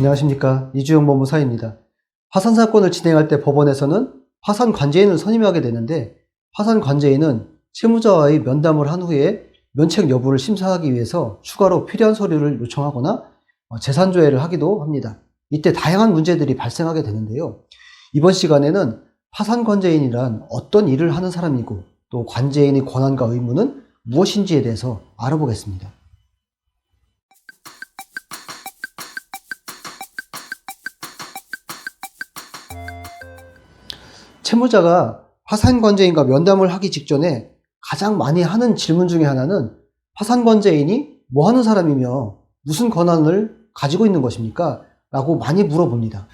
안녕하십니까. 이주영 법무사입니다. 파산 사건을 진행할 때 법원에서는 파산 관제인을 선임하게 되는데, 파산 관제인은 채무자와의 면담을 한 후에 면책 여부를 심사하기 위해서 추가로 필요한 서류를 요청하거나 재산 조회를 하기도 합니다. 이때 다양한 문제들이 발생하게 되는데요. 이번 시간에는 파산 관제인이란 어떤 일을 하는 사람이고, 또 관제인의 권한과 의무는 무엇인지에 대해서 알아보겠습니다. 채무자가 파산관제인과 면담을 하기 직전에 가장 많이 하는 질문 중에 하나는, 파산관제인이 뭐 하는 사람이며 무슨 권한을 가지고 있는 것입니까? 라고 많이 물어봅니다.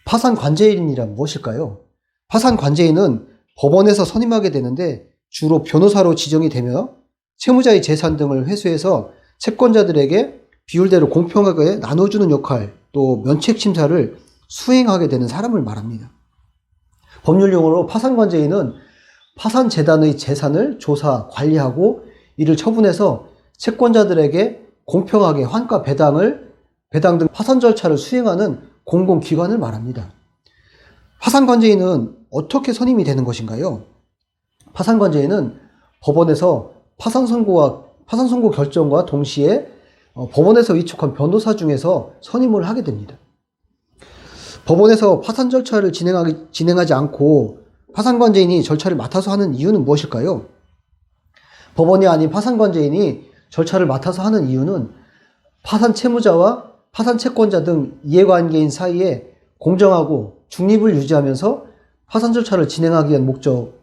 파산관제인이란 무엇일까요? 파산관제인은 법원에서 선임하게 되는데, 주로 변호사로 지정이 되며 채무자의 재산 등을 회수해서 채권자들에게 비율대로 공평하게 나눠주는 역할, 또 면책심사를 수행하게 되는 사람을 말합니다. 법률 용어로 파산관제인은 파산재단의 재산을 조사, 관리하고 이를 처분해서 채권자들에게 공평하게 환가 배당 등 파산 절차를 수행하는 공공기관을 말합니다. 파산관제인은 어떻게 선임이 되는 것인가요? 파산관제인은 법원에서 파산 선고 결정과 동시에 법원에서 위촉한 변호사 중에서 선임을 하게 됩니다. 법원에서 파산 절차를 진행하지 않고 파산관제인이 절차를 맡아서 하는 이유는 무엇일까요? 법원이 아닌 파산관제인이 절차를 맡아서 하는 이유는 파산 채무자와 파산 채권자 등 이해관계인 사이에 공정하고 중립을 유지하면서 파산 절차를 진행하기 위한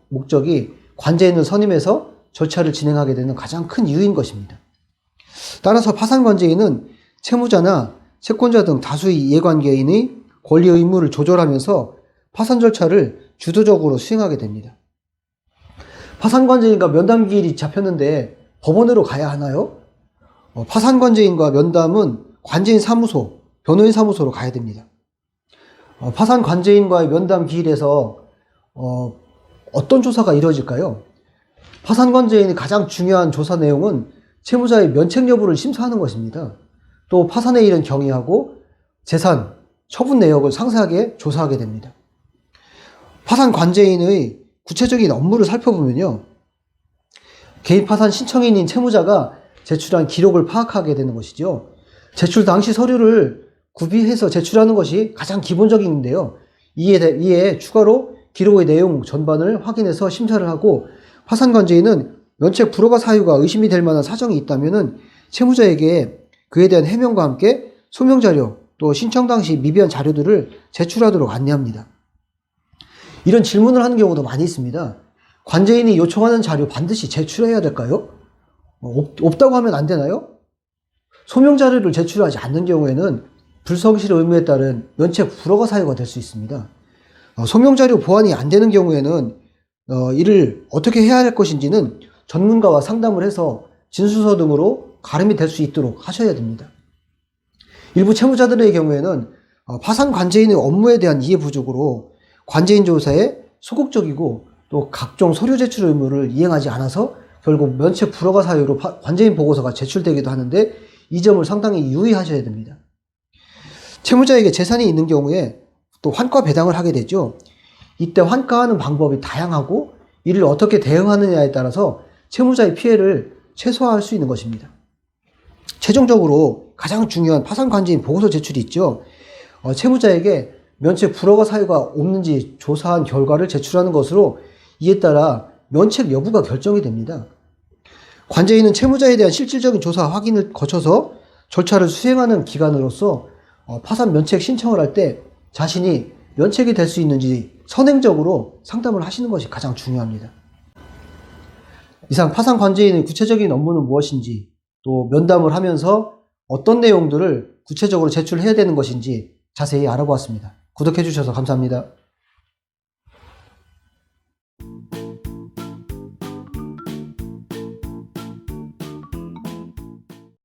목적이 관제인을 선임해서 절차를 진행하게 되는 가장 큰 이유인 것입니다. 따라서 파산관제인은 채무자나 채권자 등 다수의 이해관계인의 권리 의무를 조절하면서 파산 절차를 주도적으로 수행하게 됩니다. 파산관제인과 면담 기일이 잡혔는데 법원으로 가야 하나요? 파산관제인과 면담은 관제인 사무소, 변호인 사무소로 가야 됩니다. 파산관제인과의 면담 기일에서 어떤 조사가 이루어질까요? 파산관제인의 가장 중요한 조사 내용은 채무자의 면책 여부를 심사하는 것입니다. 또 파산의 일은 경위하고 재산, 처분 내역을 상세하게 조사하게 됩니다. 파산관제인의 구체적인 업무를 살펴보면요, 개인 파산 신청인인 채무자가 제출한 기록을 파악하게 되는 것이죠. 제출 당시 서류를 구비해서 제출하는 것이 가장 기본적인데요. 이에 추가로 기록의 내용 전반을 확인해서 심사를 하고, 파산관제인은 면책 불허가 사유가 의심이 될 만한 사정이 있다면 채무자에게 그에 대한 해명과 함께 소명자료, 또 신청 당시 미비한 자료들을 제출하도록 안내합니다. 이런 질문을 하는 경우도 많이 있습니다. 관제인이 요청하는 자료 반드시 제출해야 될까요? 없다고 하면 안 되나요? 소명 자료를 제출하지 않는 경우에는 불성실 의무에 따른 면책 불허가 사유가 될 수 있습니다. 소명 자료 보완이 안 되는 경우에는 이를 어떻게 해야 할 것인지는 전문가와 상담을 해서 진술서 등으로 가름이 될 수 있도록 하셔야 됩니다. 일부 채무자들의 경우에는 파산관제인의 업무에 대한 이해 부족으로 관제인 조사에 소극적이고 또 각종 서류 제출 의무를 이행하지 않아서 결국 면책 불허가 사유로 관제인 보고서가 제출되기도 하는데, 이 점을 상당히 유의하셔야 됩니다. 채무자에게 재산이 있는 경우에 또 환가 배당을 하게 되죠. 이때 환가하는 방법이 다양하고 이를 어떻게 대응하느냐에 따라서 채무자의 피해를 최소화할 수 있는 것입니다. 최종적으로 가장 중요한 파산관제인 보고서 제출이 있죠. 채무자에게 면책 불허가 사유가 없는지 조사한 결과를 제출하는 것으로 이에 따라 면책 여부가 결정이 됩니다. 관제인은 채무자에 대한 실질적인 조사 확인을 거쳐서 절차를 수행하는 기관으로서 파산 면책 신청을 할 때 자신이 면책이 될 수 있는지 선행적으로 상담을 하시는 것이 가장 중요합니다. 이상 파산관제인의 구체적인 업무는 무엇인지, 또 면담을 하면서 어떤 내용들을 구체적으로 제출해야 되는 것인지 자세히 알아보았습니다. 구독해 주셔서 감사합니다.